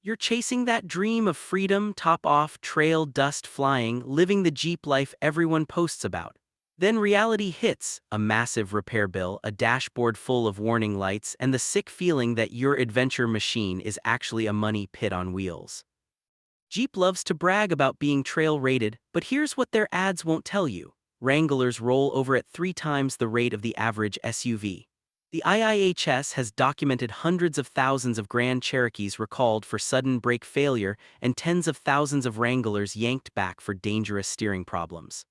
You're chasing that dream of freedom, top off, trail dust flying, living the Jeep life everyone posts about. Then reality hits, a massive repair bill, a dashboard full of warning lights, and the sick feeling that your adventure machine is actually a money pit on wheels. Jeep loves to brag about being trail rated, but here's what their ads won't tell you. Wranglers roll over at 3 times the rate of the average SUV. The IIHS has documented hundreds of thousands of Grand Cherokees recalled for sudden brake failure and tens of thousands of Wranglers yanked back for dangerous steering problems.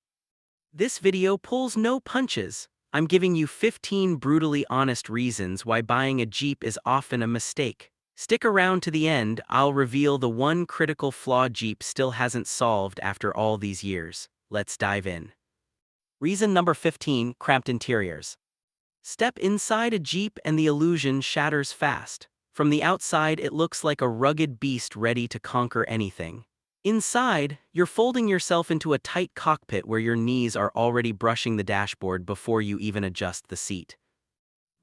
This video pulls no punches. I'm giving you 15 brutally honest reasons why buying a Jeep is often a mistake. Stick around to the end, I'll reveal the one critical flaw Jeep still hasn't solved after all these years. Let's dive in. Reason number 15, cramped interiors. Step inside a Jeep and the illusion shatters fast. From the outside, it looks like a rugged beast ready to conquer anything. Inside, you're folding yourself into a tight cockpit where your knees are already brushing the dashboard before you even adjust the seat.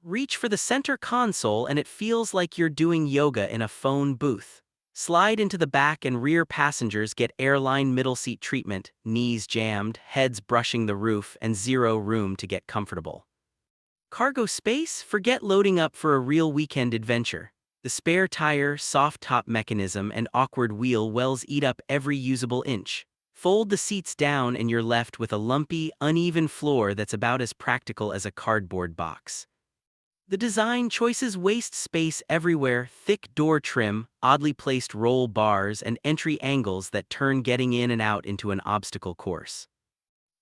Reach for the center console and it feels like you're doing yoga in a phone booth. Slide into the back and rear passengers get airline middle seat treatment, knees jammed, heads brushing the roof, and zero room to get comfortable. Cargo space? Forget loading up for a real weekend adventure. The spare tire, soft top mechanism, and awkward wheel wells eat up every usable inch. Fold the seats down and you're left with a lumpy, uneven floor that's about as practical as a cardboard box. The design choices waste space everywhere: thick door trim, oddly placed roll bars, and entry angles that turn getting in and out into an obstacle course.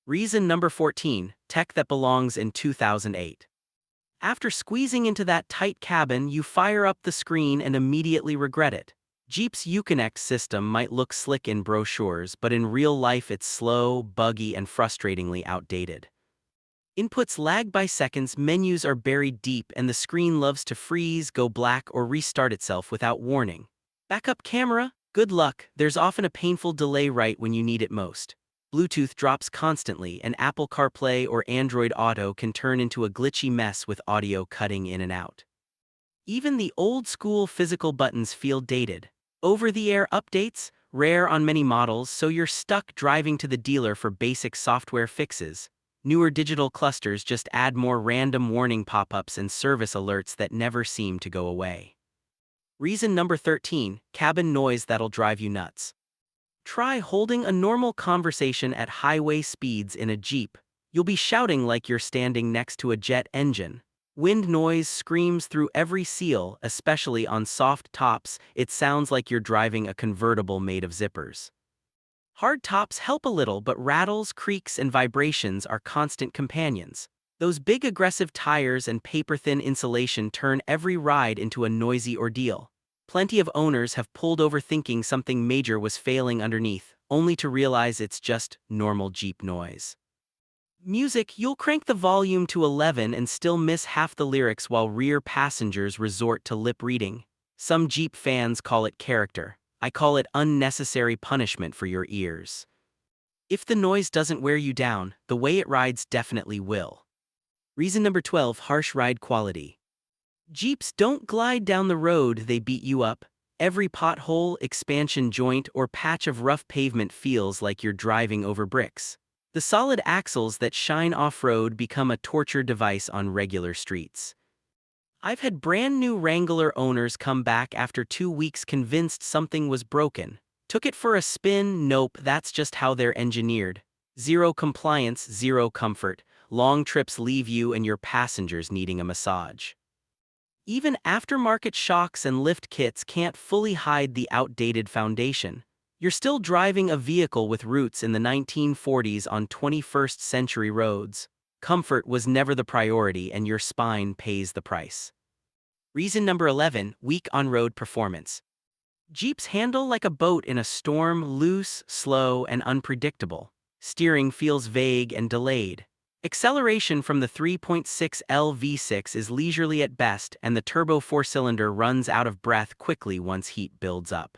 Reason number 14, tech that belongs in 2008. After squeezing into that tight cabin, you fire up the screen and immediately regret it. Jeep's Uconnect system might look slick in brochures, but in real life it's slow, buggy, and frustratingly outdated. Inputs lag by seconds, menus are buried deep, and the screen loves to freeze, go black, or restart itself without warning. Backup camera? Good luck, there's often a painful delay right when you need it most. Bluetooth drops constantly, and Apple CarPlay or Android Auto can turn into a glitchy mess with audio cutting in and out. Even the old-school physical buttons feel dated. Over-the-air updates? Rare on many models, so you're stuck driving to the dealer for basic software fixes. Newer digital clusters just add more random warning pop-ups and service alerts that never seem to go away. Reason number 13, cabin noise that'll drive you nuts. Try holding a normal conversation at highway speeds in a Jeep. You'll be shouting like you're standing next to a jet engine. Wind noise screams through every seal, especially on soft tops. It sounds like you're driving a convertible made of zippers. Hard tops help a little, but rattles, creaks, and vibrations are constant companions. Those big aggressive tires and paper-thin insulation turn every ride into a noisy ordeal. Plenty of owners have pulled over thinking something major was failing underneath, only to realize it's just normal Jeep noise. Music, you'll crank the volume to 11 and still miss half the lyrics while rear passengers resort to lip reading. Some Jeep fans call it character. I call it unnecessary punishment for your ears. If the noise doesn't wear you down, the way it rides definitely will. Reason number 12, harsh ride quality. Jeeps don't glide down the road, they beat you up. Every pothole, expansion joint, or patch of rough pavement feels like you're driving over bricks. The solid axles that shine off-road become a torture device on regular streets. I've had brand new Wrangler owners come back after 2 weeks convinced something was broken. Took it for a spin, nope, that's just how they're engineered. Zero compliance, zero comfort. Long trips leave you and your passengers needing a massage. Even aftermarket shocks and lift kits can't fully hide the outdated foundation. You're still driving a vehicle with roots in the 1940s on 21st century roads. Comfort was never the priority and your spine pays the price. Reason number 11, weak on-road performance. Jeeps handle like a boat in a storm, loose, slow, and unpredictable. Steering feels vague and delayed. Acceleration from the 3.6L V6 is leisurely at best, and the turbo four-cylinder runs out of breath quickly once heat builds up.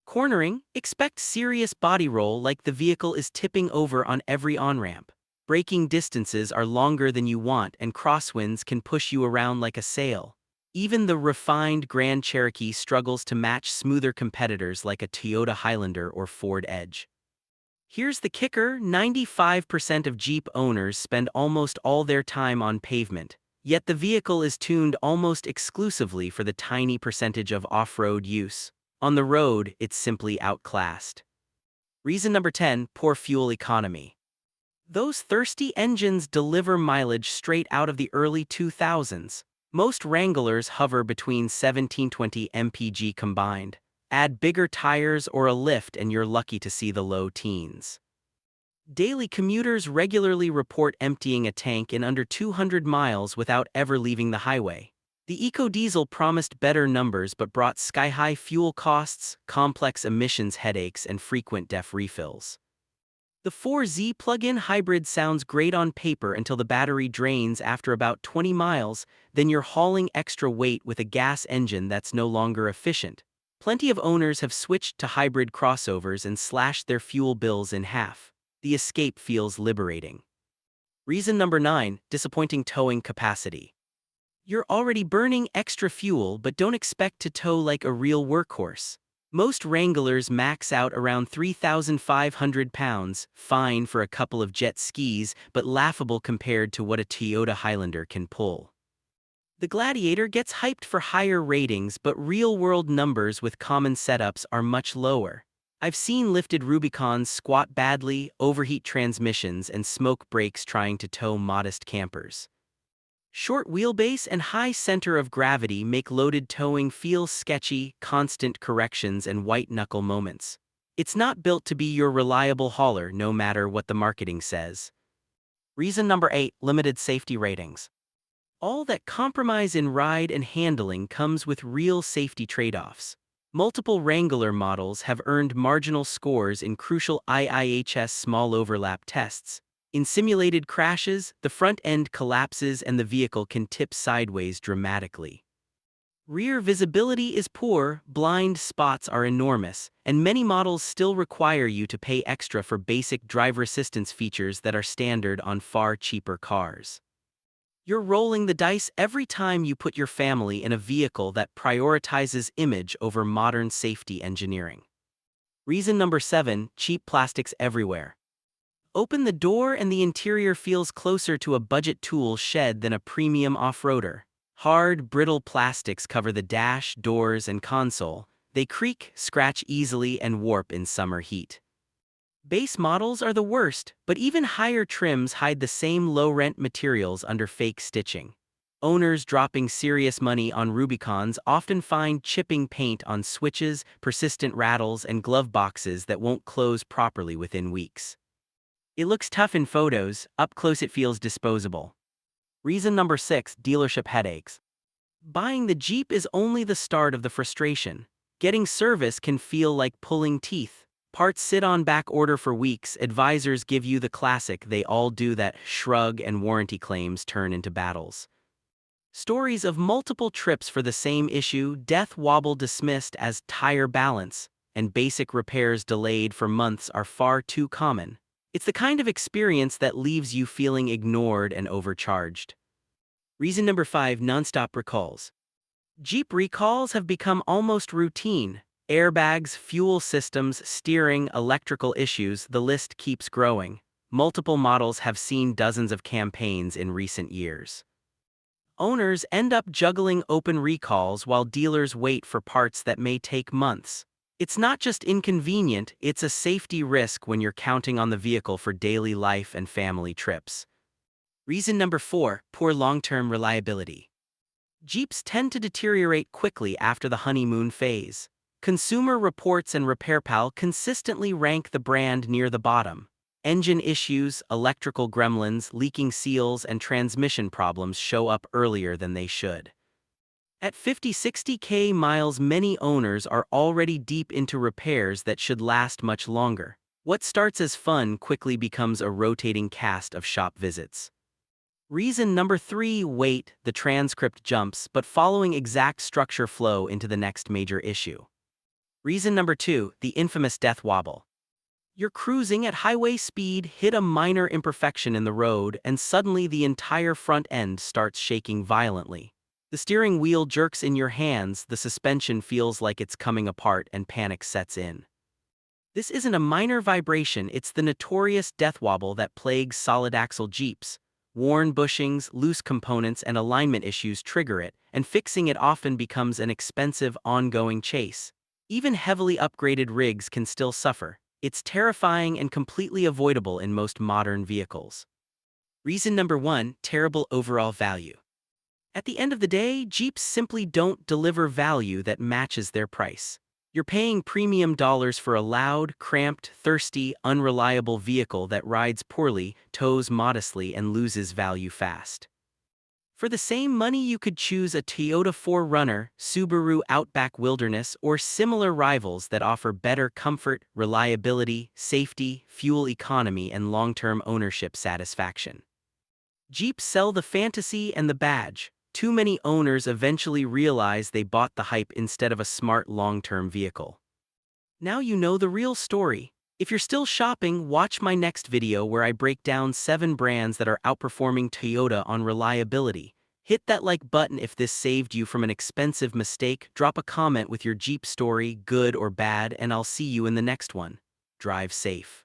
Cornering, expect serious body roll like the vehicle is tipping over on every on-ramp. Braking distances are longer than you want and crosswinds can push you around like a sail. Even the refined Grand Cherokee struggles to match smoother competitors like a Toyota Highlander or Ford Edge. Here's the kicker: 95% of Jeep owners spend almost all their time on pavement, yet the vehicle is tuned almost exclusively for the tiny percentage of off-road use. On the road, it's simply outclassed. Reason number 10, poor fuel economy. Those thirsty engines deliver mileage straight out of the early 2000s. Most Wranglers hover between 1720 mpg combined. Add bigger tires or a lift and you're lucky to see the low teens. Daily commuters regularly report emptying a tank in under 200 miles without ever leaving the highway. The EcoDiesel promised better numbers but brought sky-high fuel costs, complex emissions headaches, and frequent DEF refills. The 4Z plug-in hybrid sounds great on paper until the battery drains after about 20 miles, then you're hauling extra weight with a gas engine that's no longer efficient. Plenty of owners have switched to hybrid crossovers and slashed their fuel bills in half. The escape feels liberating. Reason number 9, disappointing towing capacity. You're already burning extra fuel but don't expect to tow like a real workhorse. Most Wranglers max out around 3,500 pounds, fine for a couple of jet skis, but laughable compared to what a Toyota Highlander can pull. The Gladiator gets hyped for higher ratings, but real-world numbers with common setups are much lower. I've seen lifted Rubicons squat badly, overheat transmissions, and smoke brakes trying to tow modest campers. Short wheelbase and high center of gravity make loaded towing feel sketchy, constant corrections and white-knuckle moments. It's not built to be your reliable hauler no matter what the marketing says. Reason number 8, limited safety ratings. All that compromise in ride and handling comes with real safety trade-offs. Multiple Wrangler models have earned marginal scores in crucial IIHS small overlap tests. In simulated crashes, the front end collapses and the vehicle can tip sideways dramatically. Rear visibility is poor, blind spots are enormous, and many models still require you to pay extra for basic driver assistance features that are standard on far cheaper cars. You're rolling the dice every time you put your family in a vehicle that prioritizes image over modern safety engineering. Reason number 7, cheap plastics everywhere. Open the door and the interior feels closer to a budget tool shed than a premium off-roader. Hard, brittle plastics cover the dash, doors, and console. They creak, scratch easily, and warp in summer heat. Base models are the worst, but even higher trims hide the same low-rent materials under fake stitching. Owners dropping serious money on Rubicons often find chipping paint on switches, persistent rattles, and glove boxes that won't close properly within weeks. It looks tough in photos, up close it feels disposable. Reason number 6, dealership headaches. Buying the Jeep is only the start of the frustration. Getting service can feel like pulling teeth. Parts sit on back order for weeks, advisors give you the classic "they all do that" shrug, and warranty claims turn into battles. Stories of multiple trips for the same issue, death wobble dismissed as tire balance, and basic repairs delayed for months are far too common. It's the kind of experience that leaves you feeling ignored and overcharged. Reason number 5, nonstop recalls. Jeep recalls have become almost routine. Airbags, fuel systems, steering, electrical issues, the list keeps growing. Multiple models have seen dozens of campaigns in recent years. Owners end up juggling open recalls while dealers wait for parts that may take months. It's not just inconvenient, it's a safety risk when you're counting on the vehicle for daily life and family trips. Reason number 4, poor long-term reliability. Jeeps tend to deteriorate quickly after the honeymoon phase. Consumer Reports and RepairPal consistently rank the brand near the bottom. Engine issues, electrical gremlins, leaking seals, and transmission problems show up earlier than they should. At 50-60K miles, many owners are already deep into repairs that should last much longer. What starts as fun quickly becomes a rotating cast of shop visits. Reason number 3, wait, the transcript jumps, but following exact structure flow into the next major issue. Reason number 2, the infamous death wobble. You're cruising at highway speed, hit a minor imperfection in the road, and suddenly the entire front end starts shaking violently. The steering wheel jerks in your hands, the suspension feels like it's coming apart, and panic sets in. This isn't a minor vibration, it's the notorious death wobble that plagues solid-axle Jeeps. Worn bushings, loose components, and alignment issues trigger it, and fixing it often becomes an expensive, ongoing chase. Even heavily upgraded rigs can still suffer. It's terrifying and completely avoidable in most modern vehicles. Reason number 1, terrible overall value. At the end of the day, Jeeps simply don't deliver value that matches their price. You're paying premium dollars for a loud, cramped, thirsty, unreliable vehicle that rides poorly, tows modestly, and loses value fast. For the same money, you could choose a Toyota 4Runner, Subaru Outback Wilderness, or similar rivals that offer better comfort, reliability, safety, fuel economy, and long-term ownership satisfaction. Jeeps sell the fantasy and the badge. Too many owners eventually realize they bought the hype instead of a smart long-term vehicle. Now you know the real story. If you're still shopping, watch my next video where I break down 7 brands that are outperforming Toyota on reliability. Hit that like button if this saved you from an expensive mistake. Drop a comment with your Jeep story, good or bad, and I'll see you in the next one. Drive safe.